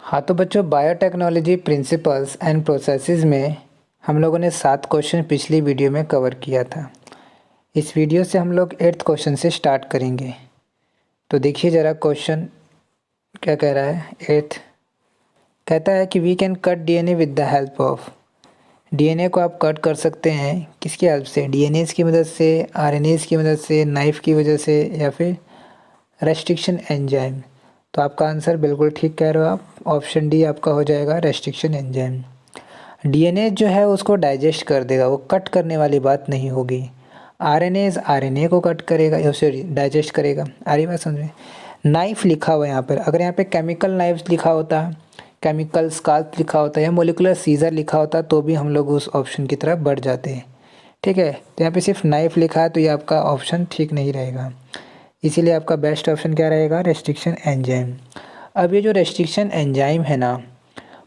हाँ तो बच्चों, बायोटेक्नोलॉजी प्रिंसिपल्स एंड प्रोसेसेस में हम लोगों ने 7 क्वेश्चन पिछली वीडियो में कवर किया था। इस वीडियो से हम लोग 8th क्वेश्चन से स्टार्ट करेंगे। तो देखिए ज़रा क्वेश्चन क्या कह रहा है। 8th कहता है कि we can cut DNA with the help of. DNA को आप कट कर सकते हैं किसकी हेल्प से? डीएनएज की मदद से, आरएनएज की मदद से, नाइफ की वजह से, या फिर रेस्ट्रिक्शन एंजाइम। तो आपका आंसर बिल्कुल ठीक कह रहे हो आप। ऑप्शन डी आपका हो जाएगा रेस्ट्रिक्शन एंजाइम। डीएनए जो है उसको डाइजेस्ट कर देगा, वो कट करने वाली बात नहीं होगी। आरएनए को कट करेगा या सॉरी डाइजेस्ट करेगा। आ रही बात समझ में? नाइफ लिखा हुआ है यहाँ पर, अगर यहाँ पे केमिकल नाइफ लिखा होता, केमिकल स्काल्प लिखा होता या मोलिकुलर सीजर लिखा होता तो भी हम लोग उस ऑप्शन की तरफ बढ़ जाते हैं। ठीक है, तो यहाँ पे सिर्फ नाइफ लिखा है तो ये आपका ऑप्शन ठीक नहीं रहेगा। इसीलिए आपका बेस्ट ऑप्शन क्या रहेगा? Restriction enzyme. अब ये जो रेस्ट्रिक्शन एंजाइम है ना,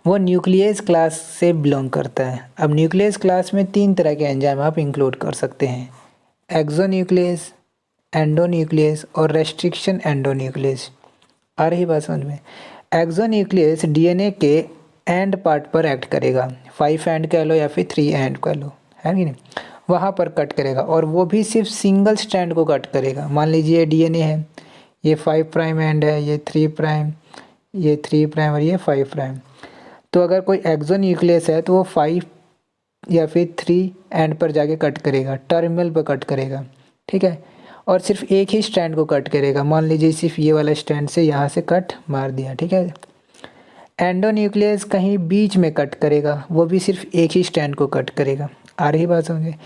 वो न्यूक्लियस क्लास से बिलोंग करता है। अब न्यूक्लियस क्लास में 3 तरह के एंजाइम आप इंक्लूड कर सकते हैं, एक्सोन्यूक्लियस, एंडोन्यूक्लियस और रेस्ट्रिक्शन एंडोन्यूक्लियस। आ रही बात समझ में? एक्सोन्यूक्लियस डीएनए के एंड पार्ट पर एक्ट करेगा, 5 एंड कह लो या फिर 3 एंड कह लो, है कि नहीं, वहाँ पर कट करेगा और वो भी सिर्फ सिंगल स्ट्रैंड को कट करेगा। मान लीजिए डीएनए है, ये 5 प्राइम एंड है, ये 3 प्राइम, ये 3 प्राइम और ये 5 प्राइम। तो अगर कोई एक्सोन्यूक्लियस है तो वो 5 या फिर 3 एंड पर जाके कट करेगा, टर्मिनल पर कट करेगा। ठीक है, और सिर्फ एक ही स्ट्रैंड को कट करेगा। मान लीजिए सिर्फ ये वाला स्ट्रैंड से यहाँ से कट मार दिया। ठीक है, एंडोन्यूक्लियस कहीं बीच में कट करेगा, वो भी सिर्फ एक ही स्ट्रैंड को कट करेगा। आ रही बात समझे?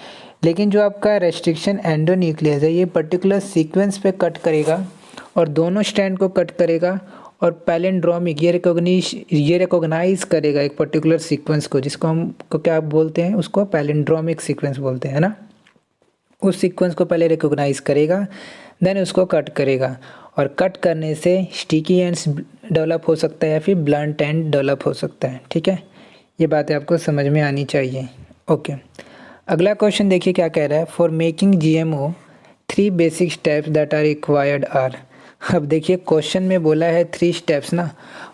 लेकिन जो आपका रेस्ट्रिक्शन एंडोन्यूक्लियस है ये पर्टिकुलर सीक्वेंस पे कट करेगा और दोनों स्ट्रैंड को कट करेगा और पैलिंड्रोमिक ये रिकॉग्नाइज करेगा एक पर्टिकुलर सीक्वेंस को, जिसको हम को क्या बोलते हैं? उसको पैलिंड्रोमिक सीक्वेंस बोलते हैं ना। उस सीक्वेंस को पहले रिकॉग्नाइज करेगा, देन उसको कट करेगा और कट करने से स्टिकी एंड्स डेवलप हो सकता है या फिर ब्लंट एंड डेवलप हो सकता है। ठीक है, ये बातें आपको समझ में आनी चाहिए। ओके, अगला क्वेश्चन देखिए क्या कह रहा है। For making GMO 3 basic steps that are required are. अब देखिए क्वेश्चन में बोला है 3 स्टेप्स ना,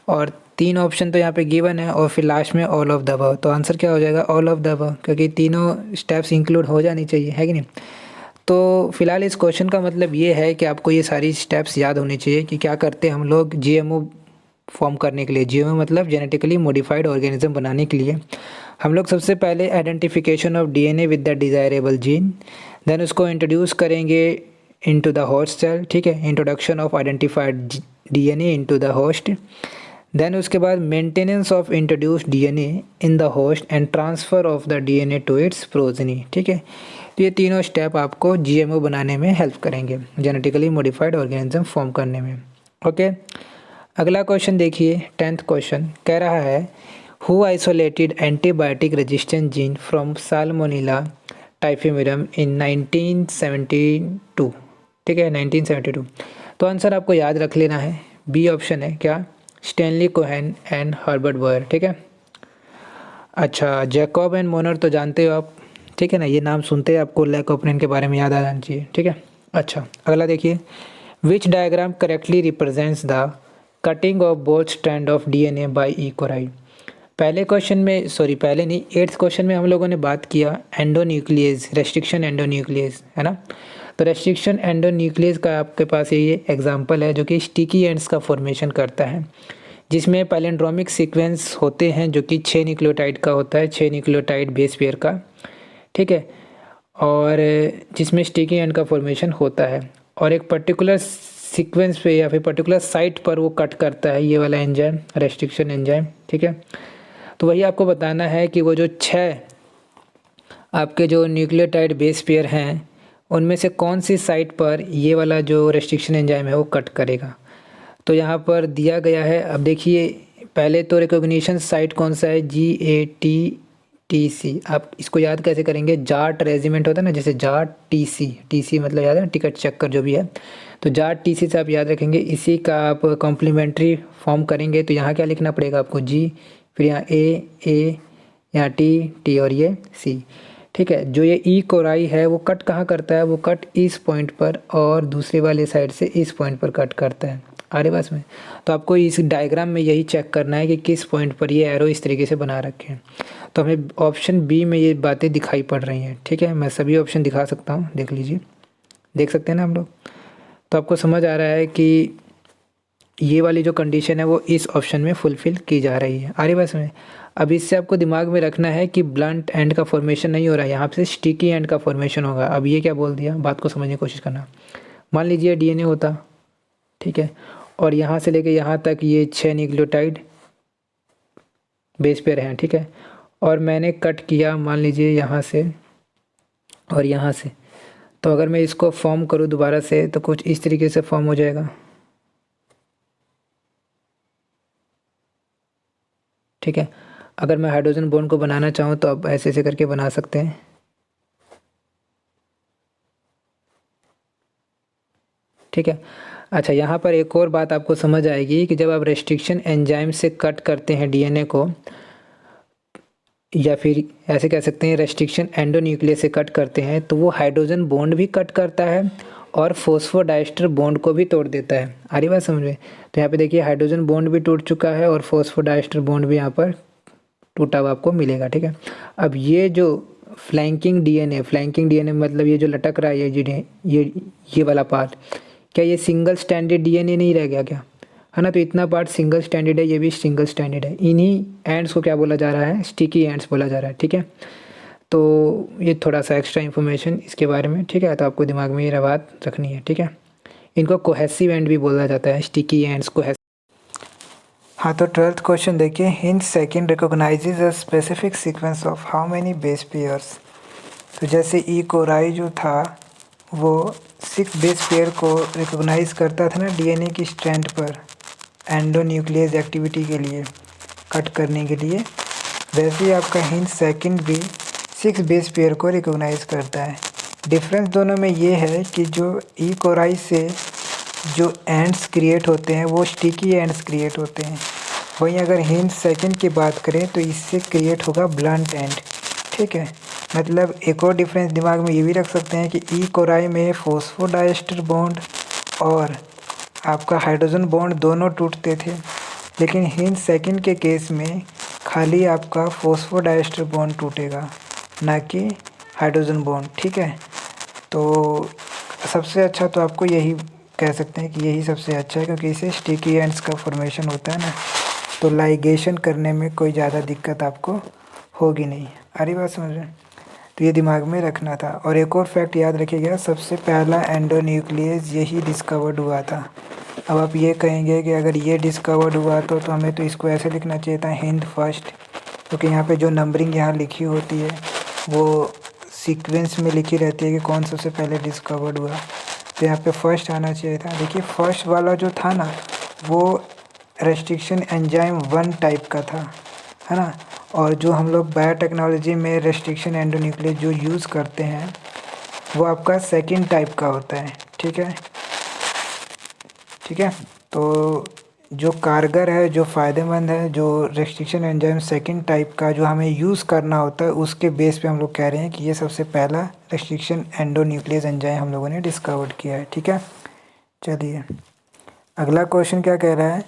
और 3 ऑप्शन तो यहाँ पे गिवन है और फिर लास्ट में ऑल ऑफ द अबव। तो आंसर क्या हो जाएगा? ऑल ऑफ द अबव, क्योंकि तीनों स्टेप्स इंक्लूड हो जानी चाहिए, है कि नहीं। तो फिलहाल इस क्वेश्चन का मतलब ये है कि आपको ये सारी स्टेप्स याद होनी चाहिए कि क्या करते हैं हम लोग जीएमओ फॉर्म करने के लिए। जीएमओ मतलब जेनेटिकली मॉडिफाइड ऑर्गेनिज्म बनाने के लिए हम लोग सबसे पहले identification of DNA with the desirable gene, then उसको इंट्रोड्यूस करेंगे इनटू द होस्ट सेल। ठीक है, introduction of identified DNA into the host, then उसके बाद maintenance of introduced DNA in the host and transfer of the DNA to its progeny. ठीक है, तो ये तीनों स्टेप आपको जीएमओ बनाने में हेल्प करेंगे, जेनेटिकली मॉडिफाइड ऑर्गेनिज्म फॉर्म करने में। ओके, अगला क्वेश्चन देखिए। 10th क्वेश्चन कह रहा है who isolated antibiotic resistant gene from Salmonella typhimurium in 1972। ठीक है, 1972। तो आंसर आपको याद रख लेना है। बी ऑप्शन है क्या? Stanley Cohen and Herbert Boyer. ठीक है, अच्छा जैकब एंड मोनर तो जानते हो आप, ठीक है ना, ये नाम सुनते हैं आपको लैकोपेनिन के बारे में याद आ जाना चाहिए। ठीक है, अच्छा अगला देखिए। Which diagram correctly represents the cutting of both strand of DNA by E coRI. पहले क्वेश्चन में, सॉरी पहले नहीं, 8th क्वेश्चन में हम लोगों ने बात किया एंडोन्यूक्लियस, रेस्ट्रिक्शन एंडोन्यूक्लियस, है ना। तो रेस्ट्रिक्शन एंडोन्यूक्लियस का आपके पास ये एग्जांपल है जो कि स्टिकी एंड्स का फॉर्मेशन करता है, जिसमें पैलिंड्रोमिक सीक्वेंस होते हैं जो कि 6 न्यूक्लियोटाइड का होता है, 6 न्यूक्लियोटाइड बेस पेयर का। ठीक है, और जिसमें स्टिकी एंड का फॉर्मेशन होता है और एक पर्टिकुलर सीक्वेंस पे या फिर पर्टिकुलर साइट पर वो कट करता है ये वाला एंजाइम, रेस्ट्रिक्शन एंजाइम। ठीक है, तो वही आपको बताना है कि वो जो 6 आपके जो न्यूक्लियोटाइड बेस पेयर हैं उनमें से कौन सी साइट पर ये वाला जो रेस्ट्रिक्शन एंजाइम है वो कट करेगा। तो यहाँ पर दिया गया है। अब देखिए पहले तो रिकॉग्निशन साइट कौन सा है? GATTC। आप इसको याद कैसे करेंगे? जाट रेजिमेंट होता है ना, जैसे जाट TC मतलब याद है ना, टिकट चक्कर जो भी है। तो जाट TC से आप याद रखेंगे, इसी का आप कॉम्प्लीमेंट्री फॉर्म करेंगे। तो यहाँ क्या लिखना पड़ेगा आपको? G, फिर यहाँ A, यहाँ T और ये C। ठीक है, जो ये ई कोराई है वो कट कहाँ करता है? वो कट इस पॉइंट पर और दूसरे वाले साइड से इस पॉइंट पर कट करता है। आ रही बस में। तो आपको इस डायग्राम में यही चेक करना है कि किस पॉइंट पर ये एरो इस तरीके से बना रखे हैं। तो हमें ऑप्शन बी में ये बातें दिखाई पड़ रही हैं, ठीक है। मैं सभी ऑप्शन दिखा सकता हूँ, देख लीजिए, देख सकते हैं ना हम लोग। तो आपको समझ आ रहा है कि ये वाली जो कंडीशन है वो इस ऑप्शन में फुलफ़िल की जा रही है। आ रही बस में। अब इससे आपको दिमाग में रखना है कि ब्लंट एंड का फॉर्मेशन नहीं हो रहा है, यहाँ पे स्टिकी एंड का फॉर्मेशन होगा। अब ये क्या बोल दिया, बात को समझने की कोशिश करना। मान लीजिए डीएनए होता, ठीक है, और यहाँ से लेके यहाँ तक ये 6 न्यूक्लियोटाइड बेस पेयर हैं, ठीक है, और मैंने कट किया मान लीजिए यहाँ से और यहाँ से। तो अगर मैं इसको फॉर्म करूँ दोबारा से तो कुछ इस तरीके से फॉर्म हो जाएगा, ठीक है। अगर मैं हाइड्रोजन बॉन्ड को बनाना चाहूँ तो अब ऐसे ऐसे करके बना सकते हैं, ठीक है। अच्छा, यहाँ पर एक और बात आपको समझ आएगी कि जब आप रेस्ट्रिक्शन एंजाइम से कट करते हैं डीएनए को, या फिर ऐसे कह सकते हैं रेस्ट्रिक्शन एंडोन्यूक्लियस से कट करते हैं, तो वो हाइड्रोजन बॉन्ड भी कट करता है और फॉस्फोडाइस्टर बॉन्ड को भी तोड़ देता है। आ रही बात समझ में। तो यहाँ पे देखिए हाइड्रोजन बॉन्ड भी टूट चुका है और फॉस्फोडाइस्टर बॉन्ड भी यहाँ पर टूटा हुआ आपको मिलेगा, ठीक है। अब ये जो फ्लैंकिंग डीएनए मतलब ये जो लटक रहा है ये वाला पार्ट, क्या ये सिंगल स्टैंडर्ड डीएनए नहीं रह गया क्या, है ना। तो इतना पार्ट सिंगल स्टैंडर्ड है, ये भी सिंगल स्टैंडर्ड है। इन्हीं एंड्स को क्या बोला जा रहा है, स्टिकी एंड्स बोला जा रहा है, ठीक है। तो ये थोड़ा सा एक्स्ट्रा इन्फॉर्मेशन इसके बारे में, ठीक है। तो आपको दिमाग में ये बात रखनी है, ठीक है। इनको कोहेसिव एंड भी बोला जाता है, स्टिकी एंड्स को। हाँ, तो 12th क्वेश्चन देखिए, hint second recognises a specific sequence of how many base pairs. तो जैसे ई कोराई जो था वो 6 बेस पेयर को रिकॉग्नाइज करता था ना डीएनए की स्ट्रैंड पर एंडोन्यूक्लियस एक्टिविटी के लिए, कट करने के लिए। वैसे ही आपका हिंट सेकंड भी 6 बेस पेयर को रिकॉग्नाइज करता है। डिफरेंस दोनों में ये है कि जो ई कोराई से जो एंड्स क्रिएट होते हैं वो स्टिकी एंड्स क्रिएट होते हैं। वहीं अगर हिंट सेकंड की बात करें तो इससे क्रिएट होगा ब्लंट एंड, ठीक है। मतलब एक और डिफरेंस दिमाग में ये भी रख सकते हैं कि ई कोराई में फॉस्फोडाइस्टर बॉन्ड और आपका हाइड्रोजन बॉन्ड दोनों टूटते थे, लेकिन हिंट सेकंड के केस में खाली आपका फॉस्फोडाइस्टर बॉन्ड टूटेगा, ना कि हाइड्रोजन बॉन्ड, ठीक है। तो सबसे अच्छा तो आपको यही कह सकते हैं कि यही सबसे अच्छा है, क्योंकि इसे स्टिकी एंड्स का फॉर्मेशन होता है ना, तो लाइगेशन करने में कोई ज़्यादा दिक्कत आपको होगी नहीं। आ रही बात समझ में। तो ये दिमाग में रखना था। और एक और फैक्ट याद रखिएगा, सबसे पहला एंडोन्यूक्लियस यही डिस्कवर्ड हुआ था। अब आप ये कहेंगे कि अगर ये डिस्कवर्ड हुआ तो हमें तो इसको ऐसे लिखना चाहिए था, हिंद फर्स्ट, क्योंकि यहाँ पे जो नंबरिंग यहाँ लिखी होती है वो सीक्वेंस में लिखी रहती है कि कौन सबसे पहले डिस्कवर्ड हुआ। तो यहाँ पे फर्स्ट आना चाहिए था। देखिए फर्स्ट वाला जो था ना वो रेस्ट्रिक्शन एंजाइम 1 टाइप का था, है ना। और जो हम लोग बायोटेक्नोलॉजी में रेस्ट्रिक्शन एंडोन्यूक्लियस जो यूज़ करते हैं वो आपका सेकंड टाइप का होता है, ठीक है, ठीक है। तो जो कारगर है, जो फ़ायदेमंद है, जो रेस्ट्रिक्शन एंजाइम सेकंड टाइप का जो हमें यूज़ करना होता है, उसके बेस पे हम लोग कह रहे हैं कि ये सबसे पहला रेस्ट्रिक्शन एंडोन्यूक्लियस एंजाइम हम लोगों ने डिस्कवर्ड किया है, ठीक है। चलिए अगला क्वेश्चन क्या कह रहा है,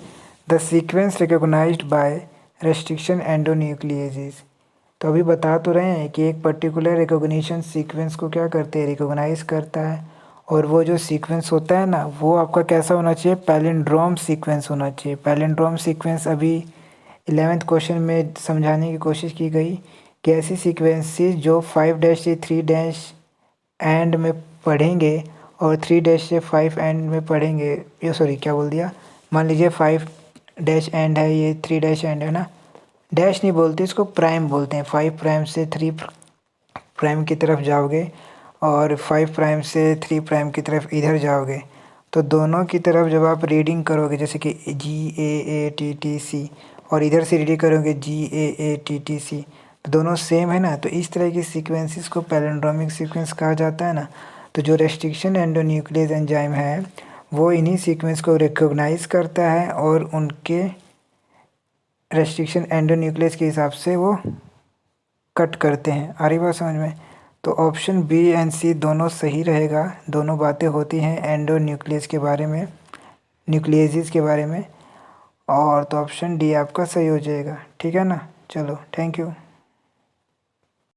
the sequence recognised by restriction endonucleases. तो अभी बता तो रहे हैं कि एक पर्टिकुलर रिकॉग्निशन सीक्वेंस को क्या करते हैं, रिकॉग्नाइज करता है। और वो जो सीक्वेंस होता है ना वो आपका कैसा होना चाहिए, पैलिंड्रोम सीक्वेंस होना चाहिए। पैलिंड्रोम सीक्वेंस अभी 11th क्वेश्चन में समझाने की कोशिश की गई कि ऐसी सीक्वेंसेस जो 5 से 3 एंड में पढ़ेंगे और 3 से 5 एंड में पढ़ेंगे, ये सॉरी क्या बोल दिया, मान लीजिए 5 एंड है, ये 3 एंड है ना, डैश नहीं बोलते इसको, प्राइम बोलते हैं। 5 प्राइम से 3 प्राइम की तरफ जाओगे और 5 प्राइम से 3 प्राइम की तरफ इधर जाओगे, तो दोनों की तरफ जब आप रीडिंग करोगे जैसे कि GAATTC और इधर से रीडिंग करोगे GAATTC, तो दोनों सेम है ना। तो इस तरह की सीक्वेंसेस को पैलिंड्रोमिक सीक्वेंस कहा जाता है ना। तो जो रेस्ट्रिक्शन एंडोन्यूक्लियस एंजाइम है वो इन्हीं सीक्वेंस को रिकॉग्नाइज करता है और उनके रेस्ट्रिक्शन एंडोन्यूक्लियस के हिसाब से वो कट करते हैं। आ रही बात समझ में। तो ऑप्शन B एंड C दोनों सही रहेगा, दोनों बातें होती हैं एंडोन्यूक्लियस के बारे में। न्यूक्लियेसिस के बारे में। और तो ऑप्शन डी आपका सही हो जाएगा। ठीक है ना, चलो थैंक यू।